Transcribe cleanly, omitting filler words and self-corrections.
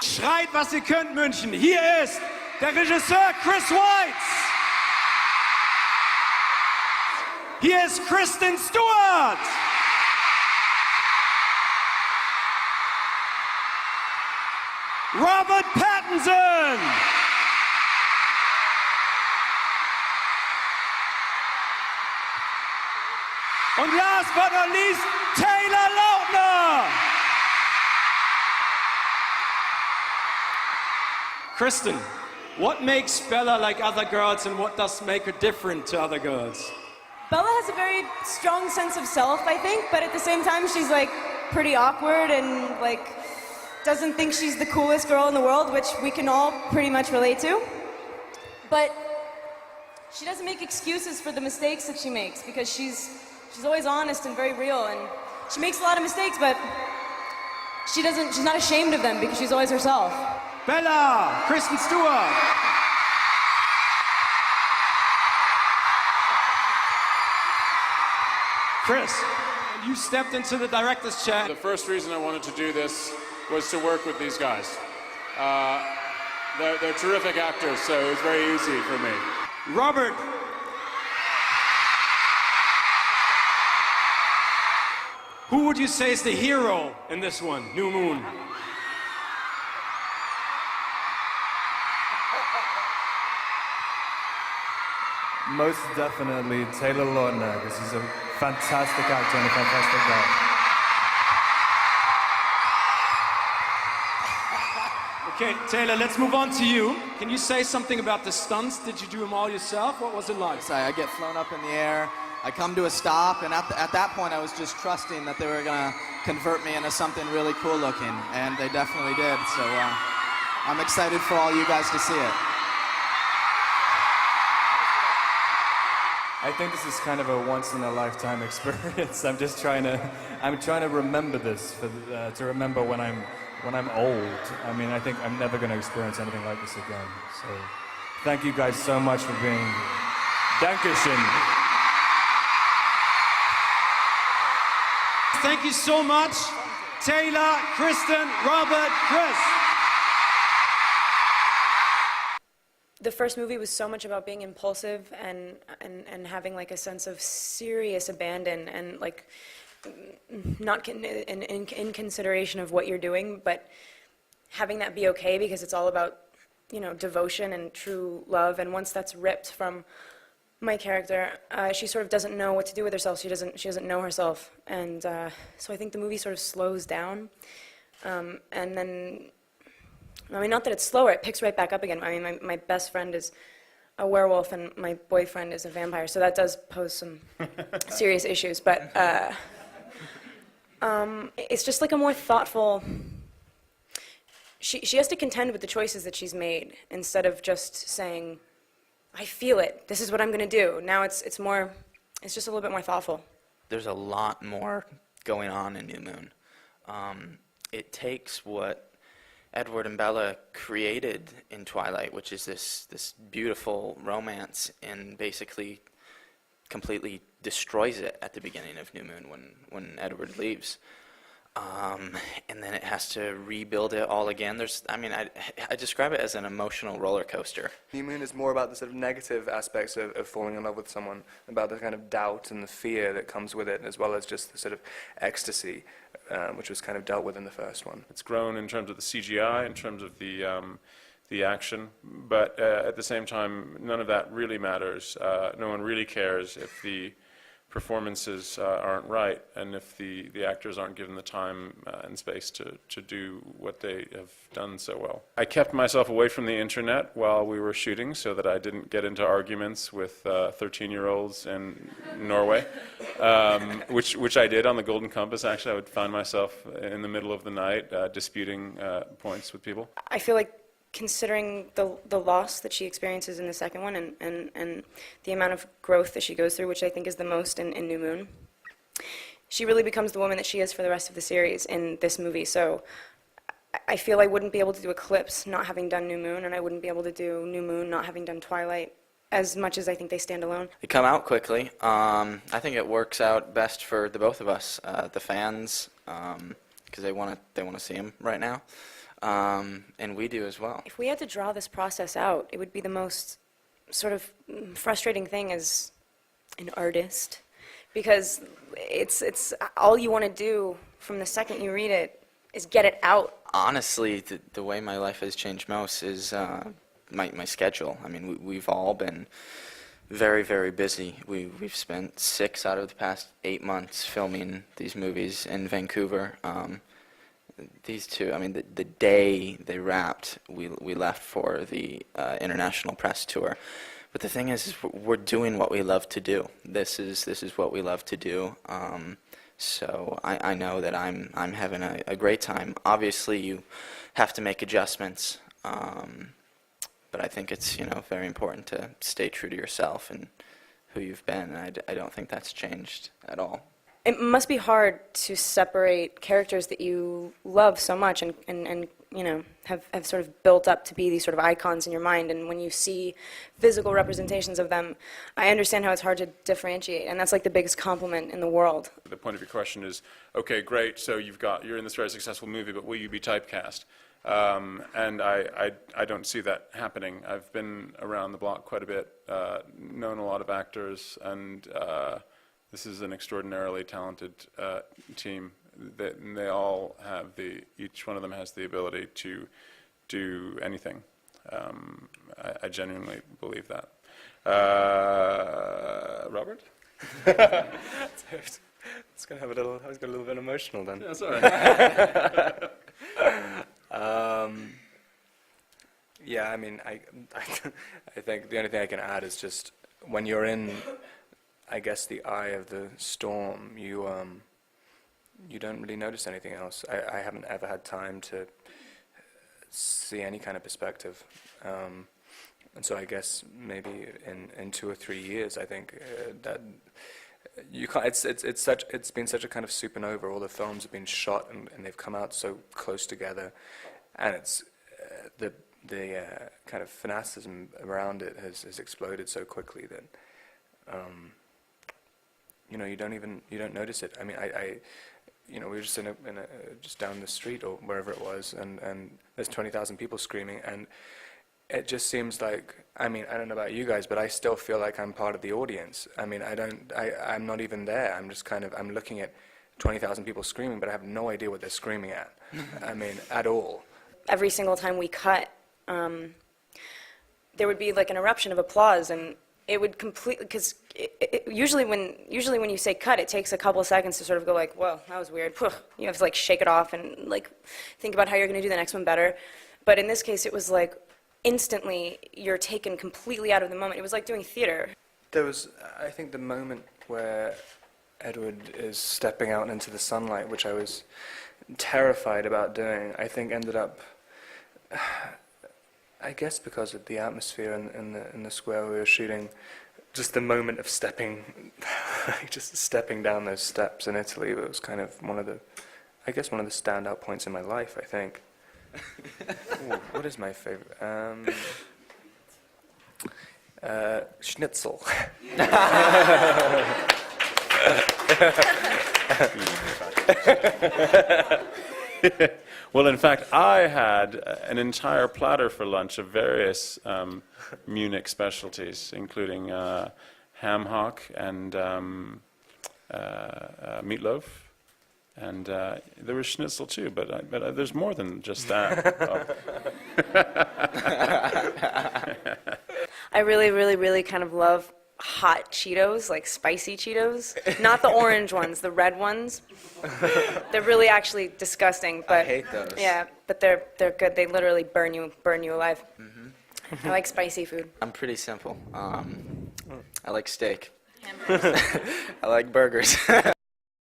Schreit, was ihr könnt, München. Hier ist der Regisseur Chris Weitz. Hier ist Kristen Stewart. Robert Pattinson. Und last but not least, Taylor Lautner. Kristen, what makes Bella like other girls and what does make her different to other girls? Bella has a very strong sense of self, I think, but at the same time she's like pretty awkward and like doesn't think she's the coolest girl in the world, which we can all pretty much relate to. But she doesn't make excuses for the mistakes that she makes because she's always honest and very real, and she makes a lot of mistakes, but she's not ashamed of them because she's always herself. Bella, Kristen Stewart. Chris, you stepped into the director's chair. The first reason I wanted to do this was to work with these guys. They're terrific actors, so it was very easy for me. Robert. Who would you say is the hero in this one, New Moon? Most definitely Taylor Lautner, because he's a fantastic actor and a fantastic guy. Okay, Taylor, let's move on to you. Can you say something about the stunts? Did you do them all yourself? What was it like? I get flown up in the air. I come to a stop, and at that point I was just trusting that they were going to convert me into something really cool looking, and they definitely did. So I'm excited for all you guys to see it. I think this is kind of a once-in-a-lifetime experience. I'm trying to remember this to remember when I'm old. I mean, I think I'm never going to experience anything like this again. So, thank you guys so much for being. Dankeschön. Thank you so much, Taylor, Kristen, Robert, Chris. The first movie was so much about being impulsive and having like a sense of serious abandon and like not in consideration of what you're doing, but having that be okay because it's all about, you know, devotion and true love. And once that's ripped from my character, she sort of doesn't know what to do with herself. She doesn't know herself, and so I think the movie sort of slows down, and then. I mean, not that it's slower, it picks right back up again. I mean, my best friend is a werewolf and my boyfriend is a vampire, so that does pose some serious issues, but it's just like a more thoughtful, she has to contend with the choices that she's made instead of just saying, I feel it, this is what I'm gonna do. Now it's just a little bit more thoughtful. There's a lot more going on in New Moon. It takes what Edward and Bella created in Twilight, which is this beautiful romance, and basically completely destroys it at the beginning of New Moon when Edward leaves. And then it has to rebuild it all again. I describe it as an emotional roller coaster. New Moon is more about the sort of negative aspects of falling in love with someone, about the kind of doubt and the fear that comes with it, as well as just the sort of ecstasy, which was kind of dealt with in the first one. It's grown in terms of the CGI, in terms of the action, but at the same time, none of that really matters. No one really cares if the performances aren't right, and if the actors aren't given the time and space to do what they have done so well. I kept myself away from the internet while we were shooting so that I didn't get into arguments with 13-year-olds in Norway, which I did on the Golden Compass. Actually, I would find myself in the middle of the night disputing points with people. I feel like considering the loss that she experiences in the second one and the amount of growth that she goes through, which I think is the most in New Moon, she really becomes the woman that she is for the rest of the series in this movie. So I feel I wouldn't be able to do Eclipse not having done New Moon, and I wouldn't be able to do New Moon not having done Twilight, as much as I think they stand alone. They come out quickly. I think it works out best for the both of us, the fans, because they want to see them right now. and we do as well. If we had to draw this process out, it would be the most sort of frustrating thing as an artist, because it's all you want to do from the second you read it is get it out. Honestly, the way my life has changed most is my schedule. I mean, we've all been very, very busy. We've spent 6 out of the past 8 months filming these movies in Vancouver. These two, I mean, the day they wrapped, we left for the international press tour. But the thing is we're doing what we love to do. This is what we love to do. So I know that I'm having a great time. Obviously, you have to make adjustments, but I think it's very important to stay true to yourself and who you've been. And I don't think that's changed at all. It must be hard to separate characters that you love so much and have sort of built up to be these sort of icons in your mind, and when you see physical representations of them, I understand how it's hard to differentiate, and that's like the biggest compliment in the world. The point of your question is, okay, great, so you're in this very successful movie, but will you be typecast? And I don't see that happening. I've been around the block quite a bit, known a lot of actors, and this is an extraordinarily talented team. They all have each one of them has the ability to do anything. I genuinely believe that. Robert? I was going to get a little bit emotional then. Yeah, sorry. Yeah, I mean, I think the only thing I can add is just when you're in, I guess, the eye of the storm, you don't really notice anything else. I haven't ever had time to see any kind of perspective, and so I guess maybe in 2 or 3 years, I think that you can't. It's been such a kind of supernova. All the films have been shot and they've come out so close together, and it's the kind of fanaticism around it has exploded so quickly that. You don't notice it. I mean, we were just just down the street or wherever it was, and there's 20,000 people screaming, and it just seems like, I mean, I don't know about you guys, but I still feel like I'm part of the audience. I mean, I'm not even there. I'm just I'm looking at 20,000 people screaming, but I have no idea what they're screaming at. I mean, at all. Every single time we cut, there would be like an eruption of applause, and it would completely, because usually when you say cut, it takes a couple of seconds to sort of go like, whoa, that was weird. You have to like shake it off and like think about how you're going to do the next one better. But in this case, it was like instantly you're taken completely out of the moment. It was like doing theater. There was, I think, the moment where Edward is stepping out into the sunlight, which I was terrified about doing, I think ended up, I guess because of the atmosphere in the square we were shooting, just the moment of stepping down those steps in Italy, it was kind of one of the standout points in my life, I think. Ooh, what is my favorite? Schnitzel. Well, in fact, I had an entire platter for lunch of various Munich specialties, including ham hock and meatloaf, and there was schnitzel too. But there's more than just that. I really, really, really kind of love hot Cheetos, like spicy Cheetos. Not the orange ones, the red ones. They're really actually disgusting. But I hate those. Yeah, but they're good. They literally burn you alive. Mm-hmm. I like spicy food. I'm pretty simple. I like steak. I like burgers.